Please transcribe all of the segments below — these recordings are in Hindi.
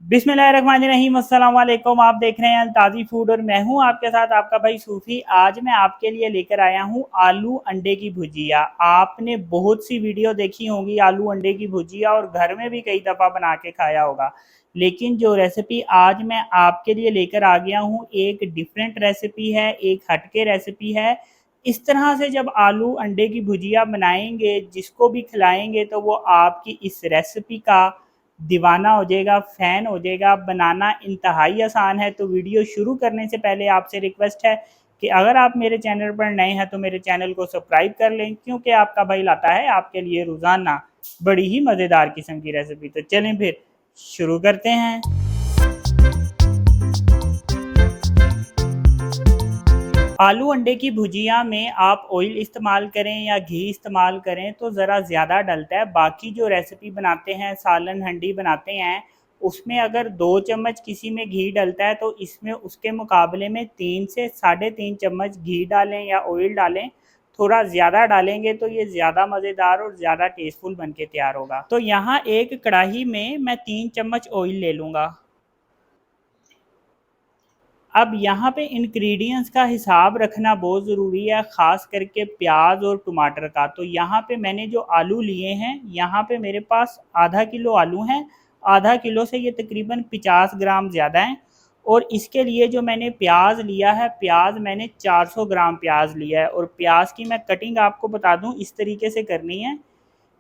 बिस्मिल्लाहिर्रहमानिर्रहीम, अस्सलाम वालेकुम। आप देख रहे हैं ताज़ी फूड और मैं हूं आपके साथ आपका भाई सूफ़ी। आज मैं आपके लिए लेकर आया हूं आलू अंडे की भुजिया। आपने बहुत सी वीडियो देखी होंगी आलू अंडे की भुजिया और घर में भी कई दफ़ा बना के खाया होगा, लेकिन जो रेसिपी आज मैं आपके लिए लेकर आ गया हूं एक डिफरेंट रेसिपी है, एक हटके रेसिपी है। इस तरह से जब आलू अंडे की भुजिया बनाएंगे, जिसको भी खिलाएंगे तो वो आपकी इस रेसिपी का दीवाना हो जाएगा, फ़ैन हो जाएगा। बनाना इंतहाई आसान है। तो वीडियो शुरू करने से पहले आपसे रिक्वेस्ट है कि अगर आप मेरे चैनल पर नए हैं तो मेरे चैनल को सब्सक्राइब कर लें, क्योंकि आपका भाई लाता है आपके लिए रोज़ाना बड़ी ही मज़ेदार किस्म की रेसिपी। तो चलें फिर शुरू करते हैं। आलू अंडे की भुजिया में आप ऑयल इस्तेमाल करें या घी इस्तेमाल करें तो ज़रा ज़्यादा डलता है। बाकी जो रेसिपी बनाते हैं, सालन हंडी बनाते हैं, उसमें अगर 2 चम्मच किसी में घी डलता है तो इसमें उसके मुकाबले में 3 से 3.5 चम्मच घी डालें या ऑयल डालें। थोड़ा ज़्यादा डालेंगे तो ये ज़्यादा मज़ेदार और ज़्यादा टेस्टफुल बन के तैयार होगा। तो यहाँ एक कढ़ाई में मैं 3 चम्मच ऑयल ले लूँगा। अब यहाँ पे इंग्रेडिएंट्स का हिसाब रखना बहुत ज़रूरी है, ख़ास करके प्याज और टमाटर का। तो यहाँ पे मैंने जो आलू लिए हैं, यहाँ पे मेरे पास आधा किलो आलू हैं। आधा किलो से ये तकरीबन 50 ग्राम ज़्यादा हैं। और इसके लिए जो मैंने प्याज लिया है, प्याज मैंने 400 ग्राम प्याज लिया है। और प्याज की मैं कटिंग आपको बता दूँ, इस तरीके से करनी है।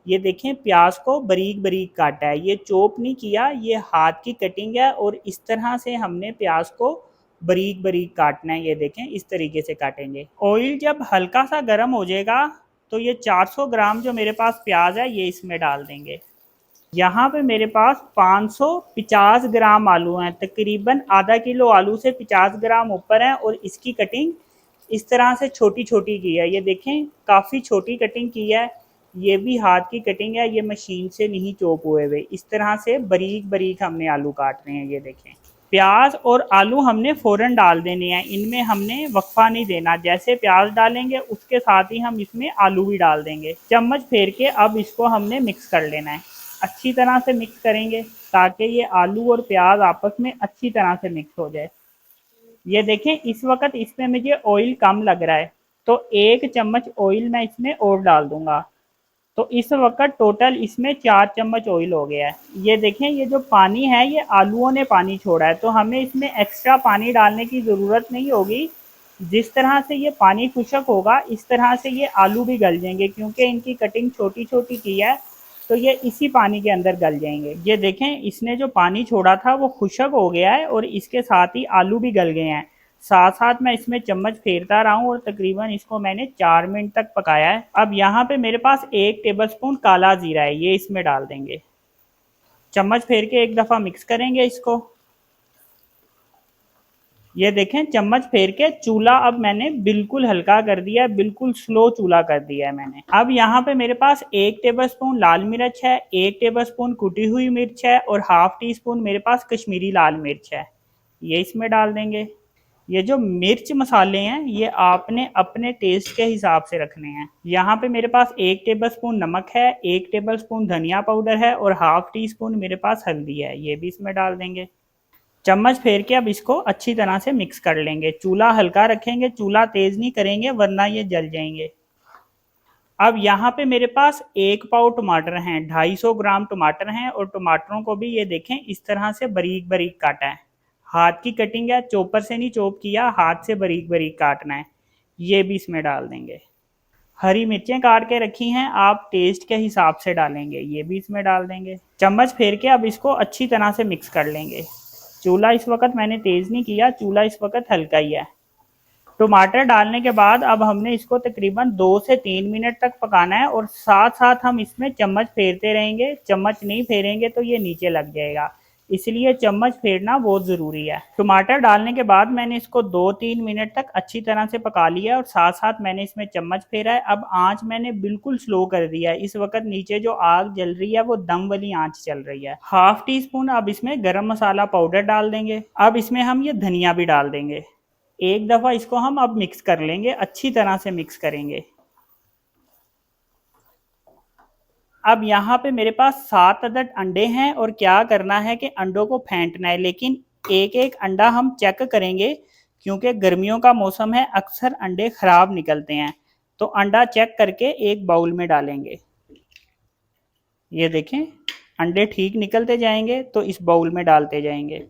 ये देखें, प्याज को बारीक बारीक काटा है, ये चॉप नहीं किया, ये हाथ की कटिंग है। और इस तरह से हमने प्याज को बारीक बारीक काटना है। ये देखें, इस तरीके से काटेंगे। ऑयल जब हल्का सा गर्म हो जाएगा तो ये 400 ग्राम जो मेरे पास प्याज है ये इसमें डाल देंगे। यहाँ पे मेरे पास 550 ग्राम आलू हैं। तकरीबन आधा किलो आलू से 50 ग्राम ऊपर है। और इसकी कटिंग इस तरह से छोटी छोटी की है। ये देखें, काफ़ी छोटी कटिंग की है। ये भी हाथ की कटिंग है, ये मशीन से नहीं चॉप हुए हुए। इस तरह से बारीक बारीक हमने आलू काटने हैं। ये देखें, प्याज और आलू हमने फ़ौरन डाल देने हैं, इनमें हमने वक्फा नहीं देना। जैसे प्याज डालेंगे उसके साथ ही हम इसमें आलू भी डाल देंगे। चम्मच फेर के अब इसको हमने मिक्स कर लेना है। अच्छी तरह से मिक्स करेंगे ताकि ये आलू और प्याज आपस में अच्छी तरह से मिक्स हो जाए। ये देखें, इस वक्त इसमें मुझे ऑयल कम लग रहा है, तो 1 चम्मच ऑयल मैं इसमें और डाल दूंगा। तो इस वक्त टोटल इसमें 4 चम्मच ऑयल हो गया है। ये देखें, ये जो पानी है ये आलूओं ने पानी छोड़ा है, तो हमें इसमें एक्स्ट्रा पानी डालने की ज़रूरत नहीं होगी। जिस तरह से ये पानी खुशक होगा इस तरह से ये आलू भी गल जाएंगे, क्योंकि इनकी कटिंग छोटी छोटी की है, तो ये इसी पानी के अंदर गल जाएंगे। ये देखें, इसने जो पानी छोड़ा था वो खुशक हो गया है और इसके साथ ही आलू भी गल गए हैं। साथ साथ मैं इसमें चम्मच फेरता रहा हूँ और तकरीबन इसको मैंने 4 मिनट तक पकाया है। अब यहाँ पे मेरे पास 1 टेबलस्पून काला जीरा है, ये इसमें डाल देंगे। चम्मच फेर के एक दफ़ा मिक्स करेंगे इसको। ये देखें, चम्मच फेर के चूल्हा अब मैंने बिल्कुल हल्का कर दिया है, बिल्कुल स्लो चूल्हा कर दिया है मैंने। अब यहाँ पे मेरे पास 1 टेबलस्पून लाल मिर्च है, 1 टेबलस्पून कुटी हुई मिर्च है और हाफ टी स्पून मेरे पास कश्मीरी लाल मिर्च है, ये इसमें डाल देंगे। ये जो मिर्च मसाले हैं ये आपने अपने टेस्ट के हिसाब से रखने हैं। यहाँ पे मेरे पास 1 टेबलस्पून नमक है, 1 टेबलस्पून धनिया पाउडर है और हाफ टी स्पून मेरे पास हल्दी है, ये भी इसमें डाल देंगे। चम्मच फेर के अब इसको अच्छी तरह से मिक्स कर लेंगे। चूल्हा हल्का रखेंगे, चूल्हा तेज नहीं करेंगे वरना ये जल जाएंगे। अब यहाँ पे मेरे पास 1 पाव टमाटर हैं, 250 ग्राम टमाटर हैं। और टमाटरों को भी ये देखें इस तरह से बारीक बारीक काटा है। हाथ की कटिंग है, चॉपर से नहीं चॉप किया, हाथ से बारीक बारीक काटना है। ये भी इसमें डाल देंगे। हरी मिर्चें काट के रखी हैं, आप टेस्ट के हिसाब से डालेंगे, ये भी इसमें डाल देंगे। चम्मच फेर के अब इसको अच्छी तरह से मिक्स कर लेंगे। चूल्हा इस वक्त मैंने तेज़ नहीं किया, चूल्हा इस वक्त हल्का ही है। टमाटर डालने के बाद अब हमने इसको तकरीबन 2 से 3 मिनट तक पकाना है। और साथ साथ हम इसमें चम्मच फेरते रहेंगे। चम्मच नहीं फेरेंगे तो ये नीचे लग जाएगा, इसलिए चम्मच फेरना बहुत ज़रूरी है। टमाटर डालने के बाद मैंने इसको 2-3 मिनट तक अच्छी तरह से पका लिया और साथ साथ मैंने इसमें चम्मच फेरा है। अब आंच मैंने बिल्कुल स्लो कर दिया है। इस वक्त नीचे जो आग जल रही है वो दम वाली आंच चल रही है। हाफ टी स्पून अब इसमें गरम मसाला पाउडर डाल देंगे। अब इसमें हम ये धनिया भी डाल देंगे। एक दफ़ा इसको हम अब मिक्स कर लेंगे, अच्छी तरह से मिक्स करेंगे। अब यहाँ पे मेरे पास 7 अदद अंडे हैं और क्या करना है कि अंडों को फेंटना है, लेकिन एक एक अंडा हम चेक करेंगे क्योंकि गर्मियों का मौसम है, अक्सर अंडे खराब निकलते हैं। तो अंडा चेक करके एक बाउल में डालेंगे। ये देखें अंडे ठीक निकलते जाएंगे तो इस बाउल में डालते जाएंगे।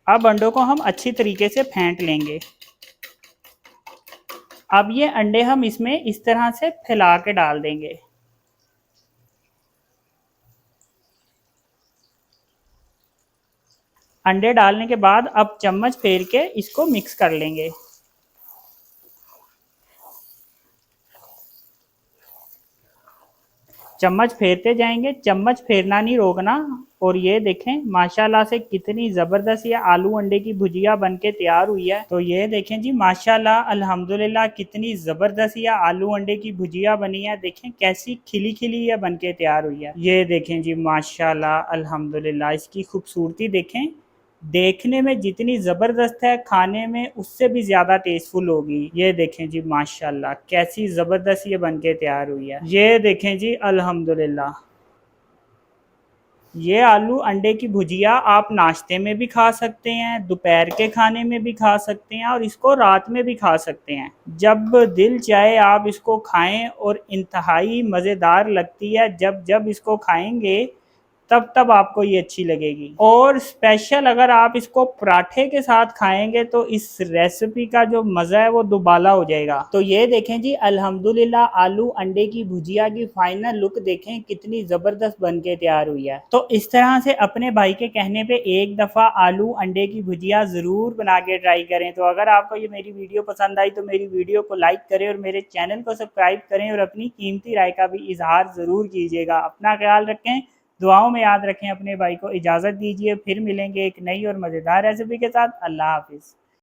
अब अंडों को हम अच्छी तरीके से फेंट लेंगे। अब ये अंडे हम इसमें इस तरह से फैला के डाल देंगे। अंडे डालने के बाद अब चम्मच फेर के इसको मिक्स कर लेंगे। चम्मच फेरते जाएंगे, चम्मच फेरना नहीं रोकना। और ये देखें माशाल्लाह से कितनी ज़बरदस्त ये आलू अंडे की भुजिया बनके तैयार हुई है। तो ये देखें जी माशाल्लाह अल्हम्दुलिल्लाह कितनी ज़बरदस्त ये आलू अंडे की भुजिया बनी है। देखें कैसी खिली खिली ये बनके तैयार हुई है। ये देखें जी माशाल्लाह अल्हम्दुलिल्लाह इसकी खूबसूरती देखें, देखने में जितनी ज़बरदस्त है खाने में उससे भी ज़्यादा टेस्टफुल होगी। ये देखें जी माशाल्लाह कैसी ज़बरदस्त ये बनके तैयार हुई है। ये देखें जी अल्हम्दुलिल्लाह ये आलू अंडे की भुजिया आप नाश्ते में भी खा सकते हैं, दोपहर के खाने में भी खा सकते हैं और इसको रात में भी खा सकते हैं। जब दिल चाहे आप इसको खाएं और इंतहाई मज़ेदार लगती है। जब जब इसको खाएंगे तब तब आपको ये अच्छी लगेगी। और स्पेशल अगर आप इसको पराठे के साथ खाएंगे तो इस रेसिपी का जो मज़ा है वो दुबाला हो जाएगा। तो ये देखें जी अल्हम्दुलिल्लाह आलू अंडे की भुजिया की फाइनल लुक देखें कितनी ज़बरदस्त बन के तैयार हुई है। तो इस तरह से अपने भाई के कहने पे एक दफ़ा आलू अंडे की भुजिया ज़रूर बना के ट्राई करें। तो अगर आपको ये मेरी वीडियो पसंद आई तो मेरी वीडियो को लाइक करें और मेरे चैनल को सब्सक्राइब करें और अपनी कीमती राय का भी इजहार ज़रूर कीजिएगा। अपना ख्याल रखें, दुआओं में याद रखें। अपने भाई को इजाज़त दीजिए, फिर मिलेंगे एक नई और मज़ेदार रेसिपी के साथ। अल्लाह हाफिज़।